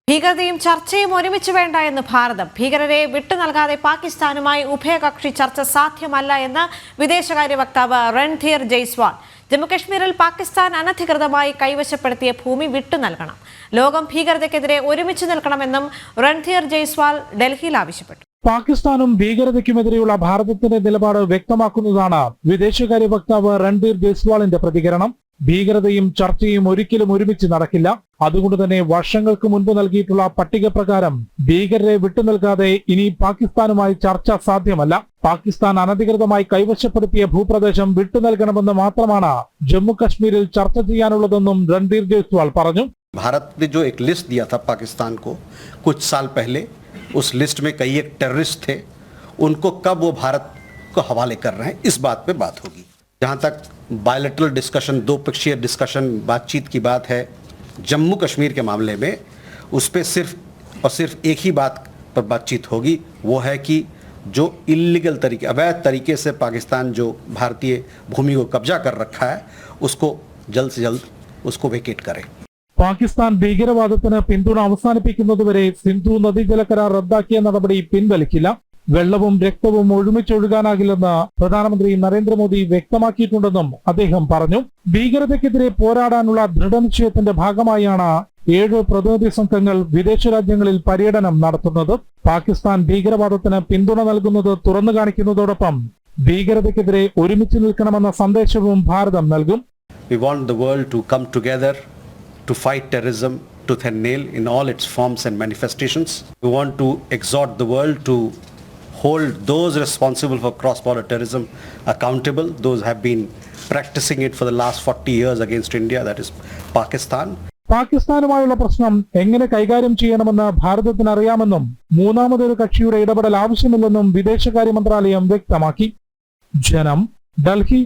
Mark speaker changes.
Speaker 1: ഭീകരതയും ചർച്ചയും ഒരുമിച്ച് വേണ്ട എന്ന് ഭാരതം. ഭീകരരെ വിട്ടുനൽകാതെ പാകിസ്ഥാനുമായി ഉഭയകക്ഷി ചർച്ച സാധ്യമല്ല എന്ന് വിദേശകാര്യ വക്താവ് രൺധീർ ജയ്സ്വാൾ. ജമ്മുകശ്മീരിൽ പാകിസ്ഥാൻ അനധികൃതമായി കൈവശപ്പെടുത്തിയ ഭൂമി വിട്ടുനൽകണം. ലോകം ഭീകരതയ്ക്കെതിരെ ഒരുമിച്ച് നിൽക്കണമെന്നും രൺധീർ ജയ്സ്വാൾ ഡൽഹിയിൽ ആവശ്യപ്പെട്ടു.
Speaker 2: പാകിസ്ഥാനും ഭീകരതയ്ക്കുമെതിരെയുള്ള ഭാരതത്തിന്റെ നിലപാട് വ്യക്തമാക്കുന്നതാണ് വിദേശകാര്യ വക്താവ് രൺധീർ ജയ്സ്വാളിന്റെ പ്രതികരണം. ഭീകരതയും ചർച്ചയും ഒരിക്കലും ഒരുമിച്ച് നടക്കില്ല. അതുകൊണ്ട് തന്നെ വർഷങ്ങൾക്ക് മുൻപ് നൽകിയിട്ടുള്ള പട്ടിക പ്രകാരം ഭീകരരെ വിട്ടുനിൽക്കാതെ ഇനി പാകിസ്ഥാനുമായി ചർച്ച സാധ്യമല്ല. പാകിസ്ഥാൻ അനധികൃതമായി കൈവശപ്പെടുത്തിയ ഭൂപ്രദേശം വിട്ടുനൽകണമെന്ന് മാത്രമാണ് ജമ്മു കശ്മീരിൽ ചർച്ച ചെയ്യാനുള്ളതെന്നും രൺധീർ ജയ്സ്വാൾ പറഞ്ഞു.
Speaker 3: भारत ने जो एक लिस्ट दिया था पाकिस्तान को कुछ साल पहले, उस लिस्ट में कई एक टेररिस्ट थे, उनको कब वो भारत को हवाले कर रहे हैं, इस बात पे बात होगी. जहाँ तक बायलैटरल डिस्कशन, दो पक्षीय डिस्कशन, बातचीत की बात है जम्मू कश्मीर के मामले में, उस पर सिर्फ और सिर्फ एक ही बात पर बातचीत होगी, वो है कि जो इलीगल तरीके, अवैध तरीके से पाकिस्तान जो भारतीय भूमि को कब्जा कर रखा है, उसको जल्द से जल्द उसको वेकेट करे.
Speaker 2: പാകിസ്ഥാൻ ഭീകരവാദത്തിന് പിന്തുണ അവസാനിപ്പിക്കുന്നതുവരെ സിന്ധു നദീജല കരാർ റദ്ദാക്കിയ നടപടി പിൻവലിക്കില്ല. വെള്ളവും രക്തവും ഒരുമിച്ചൊഴുകാനാകില്ലെന്ന് പ്രധാനമന്ത്രി നരേന്ദ്രമോദി വ്യക്തമാക്കിയിട്ടുണ്ടെന്നും അദ്ദേഹം പറഞ്ഞു. ഭീകരതയ്ക്കെതിരെ പോരാടാനുള്ള ദൃഢനിശ്ചയത്തിന്റെ ഭാഗമായാണ് 7 പ്രതിനിധി സംഘങ്ങൾ വിദേശ രാജ്യങ്ങളിൽ പര്യടനം നടത്തുന്നത്. പാകിസ്ഥാൻ ഭീകരവാദത്തിന് പിന്തുണ നൽകുന്നത് തുറന്നു കാണിക്കുന്നതോടൊപ്പം ഭീകരതയ്ക്കെതിരെ ഒരുമിച്ച് നിൽക്കണമെന്ന സന്ദേശവും ഭാരതം നൽകും.
Speaker 3: We want the world to come together to fight terrorism tooth and nail in all its forms and manifestations. We want to exhort the world to hold those responsible for cross-border terrorism accountable. Those have been practicing it for the last 40 years against India, that is Pakistan.
Speaker 2: പാകിസ്ഥാനുമായുള്ള പ്രശ്നം എങ്ങനെ കൈകാര്യം ചെയ്യണമെന്ന് ഭാരതത്തിന് അറിയാമെന്നും മൂന്നാമതൊരു കക്ഷിയുടെ ഇടപെടൽ ആവശ്യമില്ലെന്നും വിദേശകാര്യ മന്ത്രാലയം വ്യക്തമാക്കി. ജനം, ഡൽഹി.